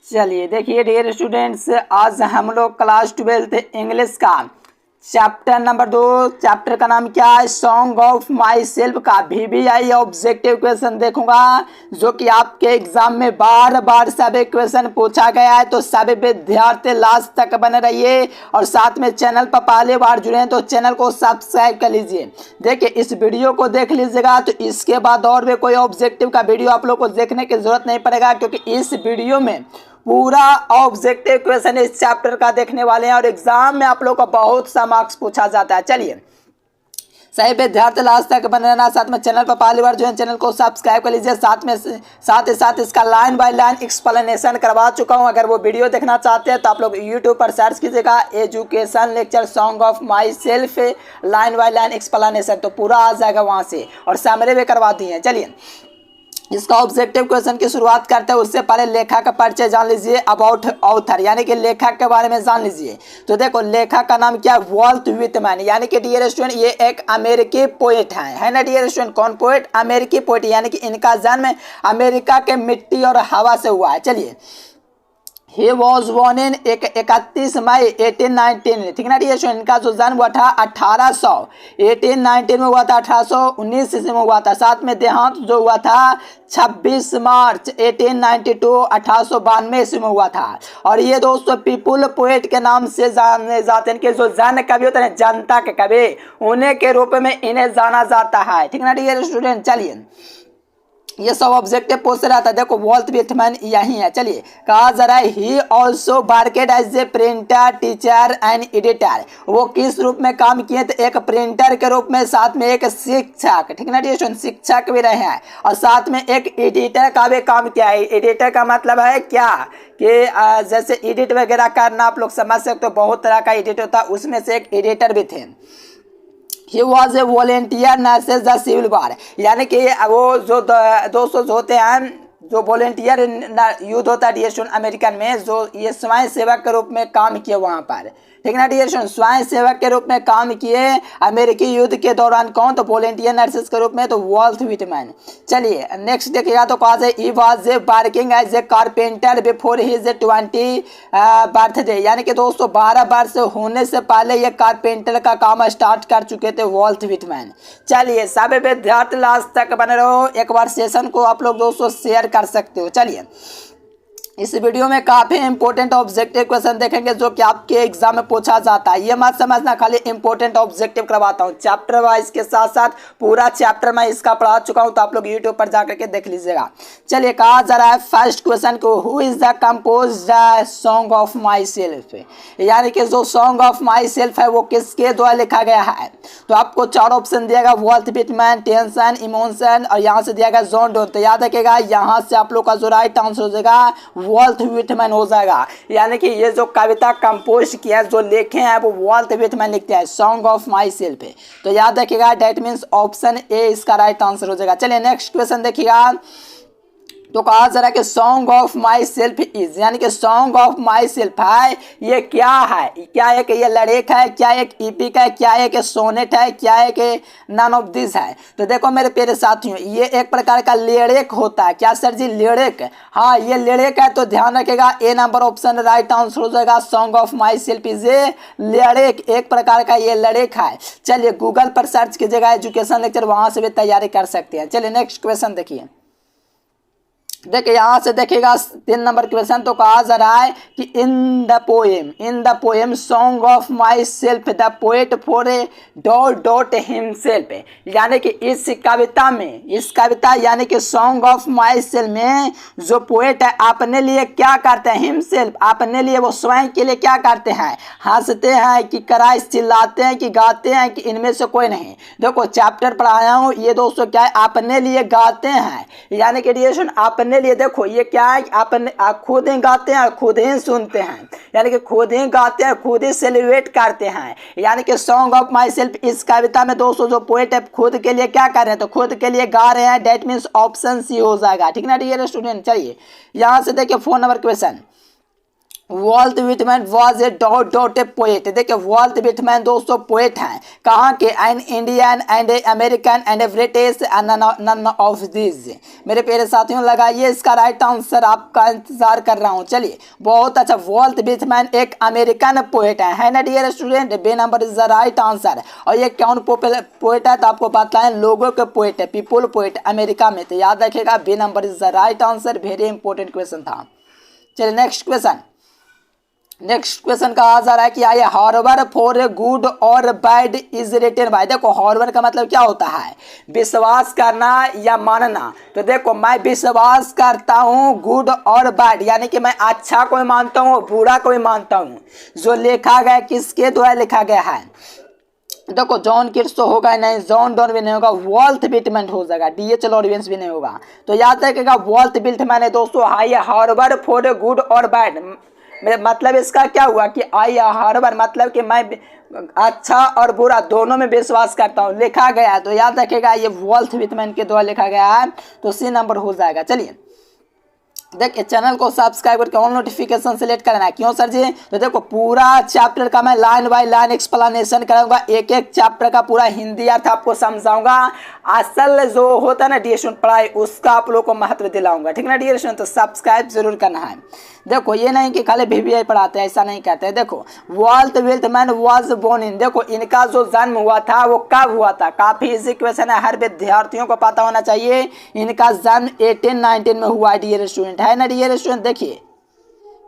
चलिए देखिए dear students, आज हम लोग क्लास 12th इंग्लिश का चैप्टर नंबर 2, चैप्टर का नाम क्या है, सॉन्ग ऑफ माई सेल्फ का VBI ऑब्जेक्टिव क्वेश्चन देखूंगा, जो कि आपके एग्जाम में बार बार सभी क्वेश्चन पूछा गया है। तो सभी विद्यार्थी लास्ट तक बने रहिए और साथ में चैनल पर पहली बार जुड़े हैं तो चैनल को सब्सक्राइब कर लीजिए। देखिए इस वीडियो को देख लीजिएगा तो इसके बाद और भी कोई ऑब्जेक्टिव का वीडियो आप लोग को देखने की जरूरत नहीं पड़ेगा, क्योंकि इस वीडियो में पूरा ऑब्जेक्टिव क्वेश्चन इस चैप्टर का देखने वाले हैं और एग्जाम में आप लोग का बहुत सा मार्क्स पूछा जाता है। चलिए सही विद्यार्थी लास्ट तक बने रहना, साथ में चैनल पर पहली बार जो है चैनल को सब्सक्राइब कर लीजिए। साथ ही साथ इसका लाइन बाय लाइन एक्सप्लेनेशन करवा चुका हूं। अगर वो वीडियो देखना चाहते हैं तो आप लोग यूट्यूब पर सर्च कीजिएगा education lecture song of my self line by line explanation, तो पूरा आ जाएगा वहां से, और समरी भी करवा दी है। चलिए इसका ऑब्जेक्टिव क्वेश्चन की शुरुआत करते हैं, उससे पहले लेखक का परिचय जान लीजिए। अबाउट ऑथर यानी कि लेखक के बारे में जान लीजिए। तो देखो लेखक का नाम क्या है, वॉल्ट विटमैन, यानी कि डियर स्टूडेंट ये एक अमेरिकी पोएट है ना डियर स्टूडेंट। कौन पोएट? अमेरिकी पोएट, यानी कि इनका जन्म अमेरिका के मिट्टी और हवा से हुआ है। चलिए He was born in 31 मई 1819, ठीक ना डियर स्टूडेंट। इनका जो जन्म हुआ था 1819 में हुआ था, 1819 ईस्वी में हुआ था। साथ में देहांत जो हुआ था 26 मार्च 1892 1892 ईस्वी में हुआ था। और ये दोस्तों पीपुल पोएट के नाम से जाने जाते हैं, कि जो जन कवि होते हैं, जनता के कवि, उन्हें के रूप में इन्हें जाना जाता है, ठीक ना डियर स्टूडेंट। चलिए ये सब ऑब्जेक्टिव पोस्ट रहा था। देखो वॉल्ट विटमैन यही है। चलिए कहा जा रहा है he also worked as a printer teacher and editor. वो किस रूप में काम किए? तो एक प्रिंटर के रूप में, साथ में एक शिक्षक, ठीक ना डियर स्टूडेंट, शिक्षक भी रहे हैं, और साथ में एक एडिटर का भी काम किया है। एडिटर का मतलब है क्या कि जैसे एडिट वगैरह करना आप लोग समझ सकते हो, बहुत तरह का एडिट होता है, उसमें से एक एडिटर भी थे। He was a volunteer nurses the civil war, यानी कि वो जो दोस्तों होते हैं, जो वॉलेंटियर यूथ होता है डियर स्टूडेंट अमेरिकन में, जो ये स्वयं सेवक के रूप में काम किए वहाँ पर, ठीक ना डियर स्टूडेंट, स्वयं सेवक के रूप में काम किए अमेरिकी युद्ध के दौरान। कौन? तो वॉलेंटियर नर्सेस के रूप में, तो वॉल्ट विटमैन। चलिए नेक्स्ट देखिएगा तो कहा ही was a working as a carpenter before his 20 birthday, यानी कि दोस्तों 12 वर्ष होने से पहले ये कारपेंटर का काम स्टार्ट कर चुके थे वॉल्ट विटमैन। चलिए सभी विद्यार्थी लास्ट तक बने रहो, एक बार सेशन को आप लोग दोस्तों शेयर कर सकते हो। चलिए इस वीडियो में काफी इंपॉर्टेंट ऑब्जेक्टिव क्वेश्चन देखेंगे, जो कि आपके एग्जाम में पूछा जाता है। ये मत समझना खाली इंपॉर्टेंट ऑब्जेक्टिव करवाता हूँ, चैप्टर वाइज के साथ साथ पूरा चैप्टर मैं इसका पढ़ा चुका हूँ, तो आप लोग यूट्यूब पर जाकर के देख लीजिएगा। चलिए कहा जा रहा है फर्स्ट क्वेश्चन को, who is the compose the song of myself, यानी कि जो सॉन्ग ऑफ माई सेल्फ है वो किसके द्वारा लिखा गया है? तो आपको 4 ऑप्शन दिया गया, वॉल्ट विटमैन, टेंसन, इमोशन, और यहाँ से दिया गया जॉन डोन। तो याद रखिएगा यहाँ से आप लोग का जो राइट आंसर हो जाएगा वॉल्ट विटमैन हो जाएगा, यानी कि ये जो कविता कंपोज किया है, जो लिखे हैं, वो वॉल्ट विटमैन लिखते हैं, सॉन्ग ऑफ माई सेल्फ। तो याद रखिएगा डेट मीन्स ऑप्शन ए इसका राइट आंसर हो जाएगा। चलिए नेक्स्ट क्वेश्चन देखिएगा तो कहा जा रहा है कि song of my self is, यानी कि सॉन्ग ऑफ माई सेल्फ है ये क्या है? क्या है कि ये लड़ेक है, क्या एक इपिक है, क्या है कि सोनेट है, क्या है कि नन ऑफ दिस है? तो देखो मेरे प्यारे साथियों, ये एक प्रकार का लिरिक होता है। क्या सर जी? लिरिक, हाँ ये लिरिक है। तो ध्यान रखेगा ए नंबर ऑप्शन राइट आंसर हो जाएगा, song of my self is a lyric, एक प्रकार का ये लिरिक है। चलिए गूगल पर सर्च कीजिएगा एजुकेशन लेक्चर, वहां से भी तैयारी कर सकते हैं। चलिए नेक्स्ट क्वेश्चन देखिए। देखिए यहाँ से देखिएगा 3 नंबर क्वेश्चन, तो कहा जा रहा है कि in the poem song of my self the poet for a dot himself, यानी कि इस कविता यानी कि सॉन्ग ऑफ माई सेल्फ में जो पोएट है अपने लिए क्या करते हैं? हिमसेल्फ, अपने लिए, वो स्वयं के लिए क्या करते हैं? हंसते हैं कि कराई, चिल्लाते हैं कि गाते हैं कि इनमें से कोई नहीं। देखो चैप्टर पढ़ाया हूँ, ये दोस्तों क्या है? अपने लिए गाते हैं, यानी कि डियर अपने लिए। देखो ये क्या है? अपने खुद ही गाते हैं, खुद ही सुनते हैं, यानी कि खुद ही गाते हैं, खुद ही सेलिब्रेट करते हैं, यानी कि सॉन्ग ऑफ माई सेल्फ इस कविता में दोस्तों जो पोएट है खुद के लिए क्या कर रहे हैं? तो खुद के लिए गा रहे हैं, डेट मीन्स ऑप्शन सी हो जाएगा, ठीक ना डियर स्टूडेंट। चलिए यहाँ से देखिए 4 number question, Walt Whitman was a dot dot a poet. देखिए वॉल्ट विटमैन दोस्तों पोएट हैं, कहाँ के, an Indian and a American and a British none of this. मेरे प्यारे साथियों लगाइए इसका राइट आंसर, आपका इंतजार कर रहा हूँ। चलिए बहुत अच्छा, वॉल्ट विटमैन एक अमेरिकन पोएट है ना dear student, B number is the right answer. और ये कौन पोएट है तो आपको बताएं, लोगों के पोएट है, पीपुल पोएट अमेरिका में, तो याद रखिएगा B number is the right answer. Very important question था। चलिए नेक्स्ट क्वेश्चन कहा जा रहा है कि I harbor for a good और बैड इज रिटन बाय। देखो हार्बर का मतलब क्या होता है, विश्वास करना या मानना। तो देखो मैं विश्वास करता हूँ गुड और बैड, यानी कि मैं अच्छा कोई मानता हूँ बुरा कोई मानता हूँ। जो लिखा गया किसके द्वारा लिखा गया है, देखो जॉन किट्स तो होगा नहीं, जॉन डॉन भी नहीं होगा, वॉल्ट विटमैन हो जाएगा, डीएच लॉरेंस भी नहीं होगा। तो याद रखिएगा वॉल्ट विटमैन है दोस्तों। आई हार्बर फॉर ए गुड और बैड, मतलब इसका क्या हुआ कि आई हार्बर मतलब कि मैं अच्छा और बुरा दोनों में विश्वास करता हूँ, लिखा गया। तो याद रखिएगा ये वॉल्ट विटमैन के द्वारा लिखा गया है, तो सी नंबर हो जाएगा। चलिए देखिए चैनल को सब्सक्राइब करके ऑन नोटिफिकेशन सेलेक्ट करना है। क्यों सर जी, तो देखो पूरा चैप्टर का मैं लाइन बाय लाइन एक्सप्लेनेशन कराऊंगा, एक एक चैप्टर का पूरा हिंदी अर्थ आपको समझाऊंगा। असल जो होता है ना डियर स्टूडेंट पढ़ाई, उसका आप लोग को महत्व दिलाऊंगा, ठीक ना डियर स्टूडेंट। तो सब्सक्राइब जरूर करना है। देखो ये नहीं कि खाली VVI पढ़ाते हैं, ऐसा नहीं कहते हैं। देखो Walt Whitman was born in, देखो इनका जो जन्म हुआ था वो कब हुआ था, काफी इजी क्वेश्चन है, हर विद्यार्थियों को पता होना चाहिए। इनका जन्म 1819 में हुआ है डियर स्टूडेंट, है ना डियर स्टूडेंट। देखिए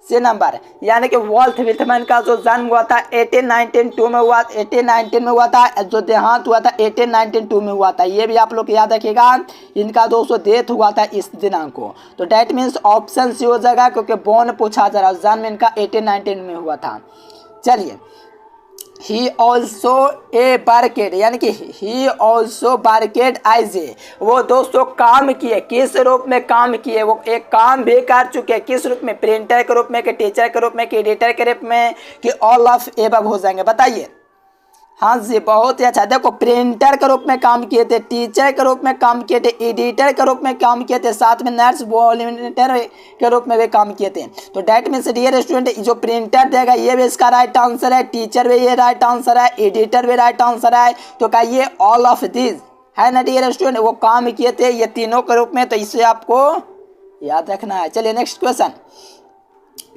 सी नंबर, यानी कि वॉल्ट विटमैन का जो जन्म हुआ था 1892 में हुआ, 1819 में हुआ था, जो देहांत हुआ था 1892 में हुआ था। ये भी आप लोग याद रखिएगा। इनका दोस्तों डेथ हुआ था इस दिनांक को, तो डैट मीन्स ऑप्शन सी हो जाएगा, क्योंकि बोर्न पूछा जा रहा है, जन्म इनका 1819 में हुआ था। चलिए ही ऑल्सो ए बार्केड, यानी कि ही ऑल्सो बार्केड एज ए, वो दोस्तों काम किए, किस रूप में काम किए, वो एक काम भी कर चुके हैं, किस रूप में, प्रिंटर के रूप में, कि टीचर के रूप में, कि एडिटर के रूप में, कि ऑल ऑफ एबव हो जाएंगे, बताइए। हाँ जी बहुत ही अच्छा। देखो प्रिंटर के रूप में काम किए थे, टीचर के रूप में काम किए थे, एडिटर के रूप में काम किए थे, साथ में नर्स वॉलंटियर के रूप में भी काम किए थे। तो डैट मीन्स डियर स्टूडेंट जो प्रिंटर देगा ये भी इसका राइट आंसर है, टीचर भी ये राइट आंसर है, एडिटर भी राइट आंसर है। तो क्या ये ऑल ऑफ दिस है ना डियर स्टूडेंट, वो काम किए थे ये तीनों के रूप में, तो इसे आपको याद रखना है। चलिए नेक्स्ट क्वेश्चन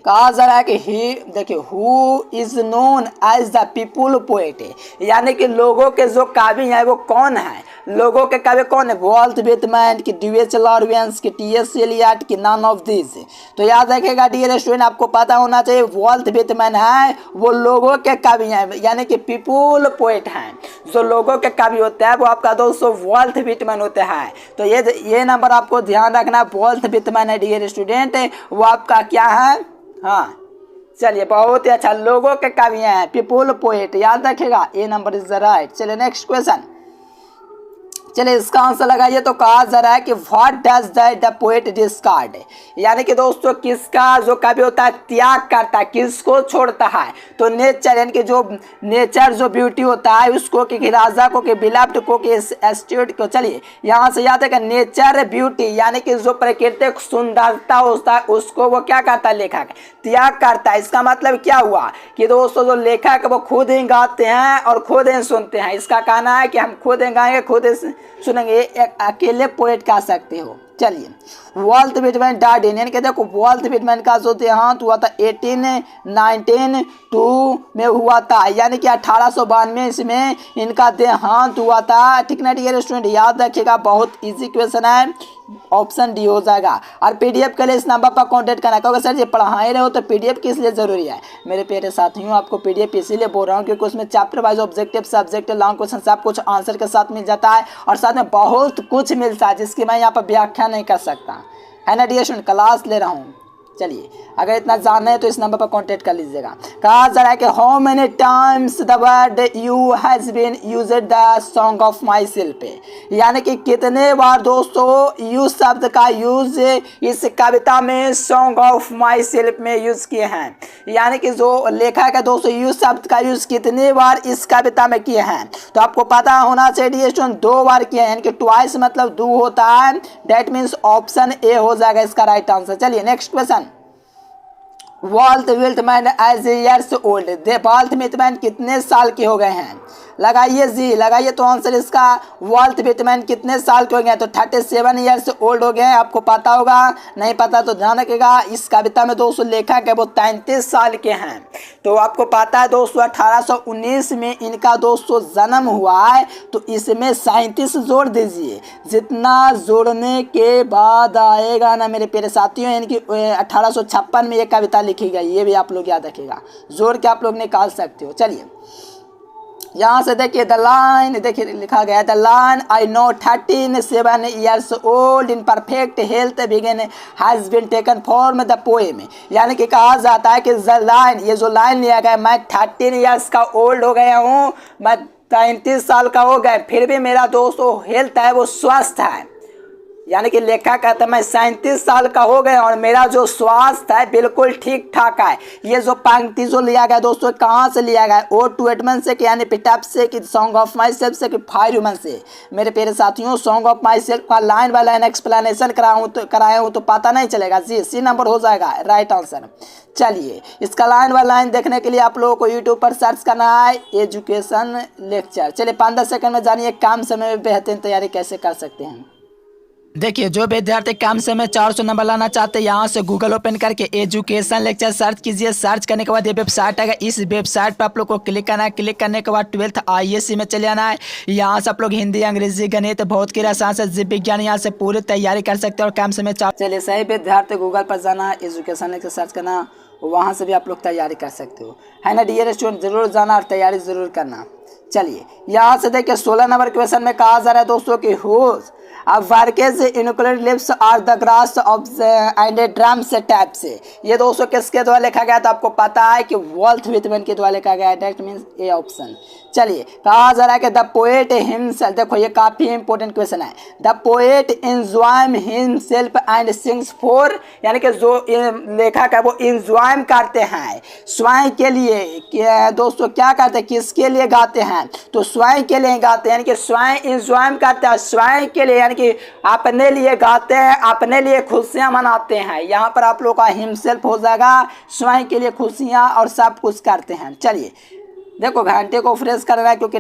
कहा जा रहा है कि ही, देखिए who is known as the people poet, यानी कि लोगों के जो कवि हैं वो कौन है, लोगों के कवि कौन है, वॉल्ट विटमैन, की डीएच लॉरेंस, की टीएस एलियट, की नन ऑफ दिस। तो याद रखिएगा डियर स्टूडेंट, आपको पता होना चाहिए वॉल्ट विटमैन है वो लोगों के कवि हैं, यानी कि पीपुल पोएट हैं। जो लोगों के कवि होते हैं वो आपका दोस्तों वॉल्ट विटमैन होते हैं। तो ये नंबर आपको ध्यान रखना, वॉल्ट विटमैन है डियर स्टूडेंट, वो आपका क्या है। हाँ चलिए बहुत ही अच्छा, लोगों के कवि हैं, पीपुल पोएट, याद रखेगा, ए नंबर इज द राइट। चलिए नेक्स्ट क्वेश्चन, चलिए इसका आंसर लगाइए। तो कहा जा रहा है कि what does the poet discard, यानी कि दोस्तों किसका जो कवि होता है त्याग करता है, किसको छोड़ता है। तो नेचर, यानी कि जो नेचर जो ब्यूटी होता है उसको, कि राजा को, कि बिलव्ड को, कि एस्ट्यूट को। चलिए यहाँ से याद है कि नेचर ब्यूटी यानी कि जो प्राकृतिक सुंदरता होता है उसको वो क्या करता है, लेखक त्याग करता है। इसका मतलब क्या हुआ कि दोस्तों जो लेखक वो खुद ही गाते हैं और खुद ही सुनते हैं। इसका कहना है कि हम खुद ही गाएंगे खुद ही सुनेंगे, एक अकेले पोएट कह सकते हो। चलिए वॉल्ट विटमैन डाइड इन, यानी कि देखो वॉल्ट विटमैन का जो देहांत हुआ था 1892 में हुआ था, यानी कि 1892 इसमें इनका देहांत हुआ था, ठीक ना डियर स्टूडेंट। याद रखिएगा बहुत इजी क्वेश्चन है, ऑप्शन डी हो जाएगा। और पीडीएफ के लिए इस नंबर पर कांटेक्ट करना, क्योंकि सर ये पढ़ा ही रहे हो तो पीडीएफ किस लिए जरूरी है। मेरे प्यारे साथियों आपको पीडीएफ इसीलिए बोल रहा हूँ क्योंकि उसमें chapter wise objective, subject, long question सब कुछ आंसर के साथ मिल जाता है, और साथ में बहुत कुछ मिलता है जिसकी मैं यहाँ पर व्याख्या नहीं कर सकता, है ना डियर स्टूडेंट, क्लास ले रहा हूँ। चलिए अगर इतना जानना है तो इस नंबर पर कांटेक्ट कर लीजिएगा। कहा जा रहा है कि how many times the word you has been used the song of myself, यानी कि कितने बार दोस्तों यू शब्द का यूज इस कविता में सॉन्ग ऑफ माई सेल्फ में यूज किए हैं, यानी कि जो लेखक है दोस्तों यू शब्द का यूज कितने बार इस कविता में किए हैं। तो आपको पता होना चाहिए 2 बार किए हैं, यानी कि ट्वाइस मतलब 2 होता है, डेट मीन्स ऑप्शन ए हो जाएगा इसका राइट आंसर। चलिए next question Walt Whitman age years old, Walt Whitman कितने साल के हो गए हैं? लगाइए जी, लगाइए। तो आंसर इसका वॉल्ट विल्टमैन कितने साल के हो गए हैं? तो 37 ईयर्स ओल्ड हो गए हैं। आपको पता होगा, नहीं पता तो ध्यान रखिएगा। इस कविता में दोस्तों लेखक है वो 33 साल के हैं। तो आपको पता है दोस्तों 1819 में इनका दोस्तों जन्म हुआ है। तो इसमें 37 जोड़ दीजिए, जितना जोड़ने के बाद आएगा ना मेरे प्यारे साथियों, इनकी 1856 में ये कविता लिखी गई। ये भी आप लोग याद रखिएगा, जोड़ के आप लोग निकाल सकते हो। चलिए यहाँ से देखिए द लाइन, देखिए लिखा गया the line I now 37 years old in perfect health begin has been taken from the poem. यानी कि कहा जाता है कि द लाइन, ये जो लाइन लिया गया, मैं 13 ईयर्स का ओल्ड हो गया हूँ, मैं 33 साल का हो गया, फिर भी मेरा दोस्तों हेल्थ है वो स्वस्थ है। यानी कि लेखक कहता है मैं 37 साल का हो गया और मेरा जो स्वास्थ्य है बिल्कुल ठीक ठाक है। ये जो पंक्ति जो लिया गया दोस्तों कहाँ से लिया गया? ओड टू एडमन से कि यानी पिटअप से कि सॉन्ग ऑफ माई सेल्फ से कि फायर ह्यूमन से? मेरे प्यारे साथियों सॉन्ग ऑफ माई सेल्फ का लाइन बाय लाइन एक्सप्लेनेशन कराया हूँ तो पता नहीं चलेगा जी, सी नंबर हो जाएगा राइट आंसर। चलिए इसका लाइन बाय लाइन देखने के लिए आप लोगों को यूट्यूब पर सर्च करना है एजुकेशन लेक्चर। चलिए 15 सेकंड में जानिए कम समय में बेहतरीन तैयारी कैसे कर सकते हैं। देखिए जो विद्यार्थी कम समय में 400 नंबर लाना चाहते हैं, यहाँ से गूगल ओपन करके एजुकेशन लेक्चर सर्च कीजिए। सर्च करने के बाद ये वेबसाइट आएगा, इस वेबसाइट पर आप लोग को क्लिक करना है। क्लिक करने के बाद 12th ISC में चले जाना है। यहाँ से आप लोग हिंदी, अंग्रेजी, गणित, भौतिक, रसायन से जीव विज्ञान यहाँ से पूरी तैयारी कर सकते हैं और कम समय 4। चलिए सही विद्यार्थी गूगल पर जाना, एजुकेशन लेक्चर सर्च करना, वहाँ से भी आप लोग तैयारी कर सकते हो, है ना डियर स्टूडेंट। जरूर जाना और तैयारी जरूर करना। चलिए यहाँ से देखिए 16 नंबर क्वेश्चन में कहा जा रहा है दोस्तों की whose works include leaves are the grass of and drums taps से। ये दोस्तों किसके द्वारा लिखा गया? तो आपको पता है कि वॉल्ट विटमैन के द्वारा लिखा गया है। That means A option. चलिए कहा जा रहा है कि द पोएट हिमसेल्फ, देखो ये काफी इंपॉर्टेंट क्वेश्चन है। The poet enjoy himself and sings for, यानी कि जो लेखक है वो एंजॉय करते हैं स्वयं के लिए। दोस्तों क्या करते हैं, किसके लिए गाते हैं? तो स्वयं के लिए गाते हैं, यानी कि स्वयं एंजॉय करते हैं स्वयं के लिए, यानी कि अपने लिए गाते हैं, अपने लिए खुशियां मनाते हैं। यहाँ पर आप लोग का हिमसेल्फ हो जाएगा, स्वयं के लिए खुशियां और सब कुछ करते हैं। चलिए देखो घंटे को फ्रेश करना है क्योंकि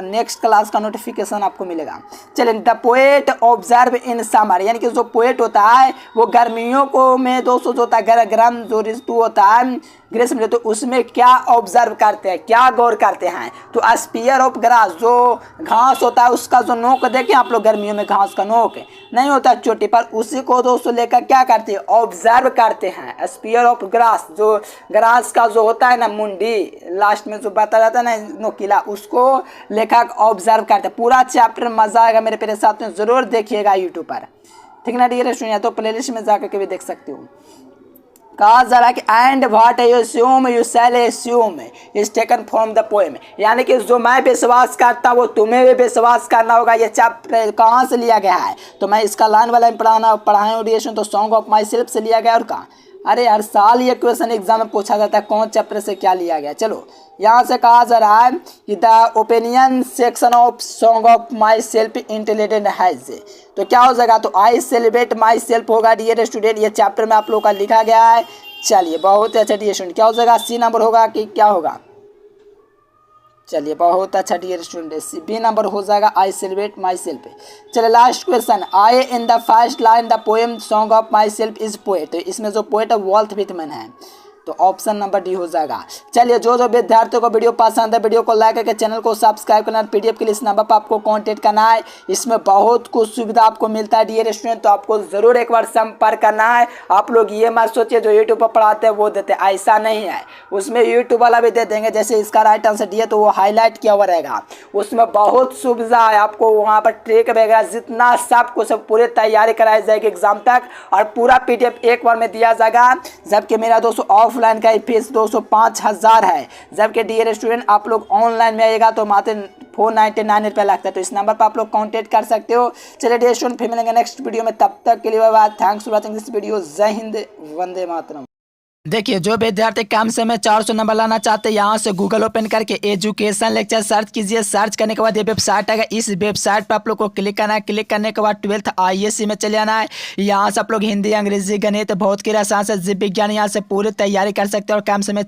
नेक्स्ट क्लास का नोटिफिकेशन आपको मिलेगा। चलिए the poet observe in summer, यानी कि जो पोएट होता है वो गर्मियों को में दोस्तों जो होता है गर्म जो ऋतु होता है ग्रीष्म ऋतु, उसमें क्या ऑब्जर्व करते हैं, क्या गौर करते हैं? तो स्पीयर ऑफ ग्रास, जो घास होता है उसका जो नोक देखें आप लोग, गर्मियों में घास का नोक नहीं होता चोटी पर, उसी को दोस्तों लेकर क्या करते हैं? ऑब्जर्व करते हैं। स्पीयर ऑफ ग्रास, जो ग्रास का जो होता है ना मुंडी लास्ट में जो बता जाता है ना नोकीला, उसको लेखक ऑब्जर्व करते हैं। पूरा चैप्टर मजा आएगा मेरे प्यारे साथियों, जरूर देखिएगा यूट्यूब पर, ठीक ना डियर स्टूडेंट? तो प्लेलिस्ट में जाकर के भी देख सकते हो। कहा जा रहा है कि and what you assume you shall assume is taken from the poem, यानी कि जो मैं विश्वास करता वो तुम्हें भी विश्वास करना होगा। ये चैप्टर कहाँ से लिया गया है? तो मैं इसका लाइन वाला पढ़ाया ऑडिएशन तो सॉन्ग ऑफ माई सेल्फ से लिया गया। और कहाँ? अरे हर साल ये क्वेश्चन एग्जाम में पूछा जाता है कौन चैप्टर से क्या लिया गया। चलो यहाँ से कहा जा रहा है कि the opinion section of song of my self intelligent has, तो क्या हो जाएगा? तो आई सेलिब्रेट माई सेल्फ होगा डियर स्टूडेंट। ये चैप्टर में आप लोग का लिखा गया है। चलिए बहुत अच्छा डियर स्टूडेंट, क्या हो जाएगा? सी नंबर होगा कि क्या होगा? चलिए बहुत अच्छा डियर स्टूडेंट, बी नंबर हो जाएगा आई सेलिब्रेट माई सेल्फ। चलिए last question, I in the first line the poem song of my self is poet, तो इसमें जो पोएट है वॉल्ट विटमैन है, तो ऑप्शन नंबर डी हो जाएगा। चलिए जो विद्यार्थियों को वीडियो पसंद है वीडियो को लाइक करके चैनल को सब्सक्राइब करना। पीडीएफ के लिए इस नंबर पर आपको कांटेक्ट करना है, इसमें बहुत कुछ सुविधा आपको मिलता है डियर स्टूडेंट, तो आपको जरूर एक बार संपर्क करना है। आप लोग ये मत सोचिए जो यूट्यूब पर पढ़ाते हैं वो देते, ऐसा नहीं है। उसमें यूट्यूब वाला भी दे देंगे, जैसे इसका राइट आंसर डी है तो वो हाईलाइट किया हुआ रहेगा, उसमें बहुत सुविधा है। आपको वहाँ पर ट्रिक वगैरह जितना सब कुछ पूरी तैयारी कराई जाएगी एग्जाम तक, और पूरा पीडीएफ एक बार में दिया जाएगा। जबकि मेरा दोस्तों ऑफलाइन का फीस दोस्तों 5000 है, जबकि डियर स्टूडेंट आप लोग ऑनलाइन में आएगा तो मात्र 499 रुपये लगता है। तो इस नंबर पर आप लोग कांटेक्ट कर सकते हो। चलिए डियर स्टूडेंट फिर मिलेंगे नेक्स्ट वीडियो में, तब तक के लिए bye bye. Thanks for watching this video. जय हिंद, वंदे मातरम। देखिए, जो विद्यार्थी कम समय में 400 नंबर लाना चाहते हैं, यहाँ से गूगल ओपन करके एजुकेशन लेक्चर सर्च कीजिए। सर्च करने के बाद ये वेबसाइट आएगा। इस वेबसाइट पर आप लोग को क्लिक करना है। क्लिक करने के बाद 12th ISC में चले जाना है। यहाँ से आप लोग हिंदी, अंग्रेजी, गणित, भौतिकी, रसायन से जीव विज्ञान यहाँ से पूरी तैयारी कर सकते हैं और कम समय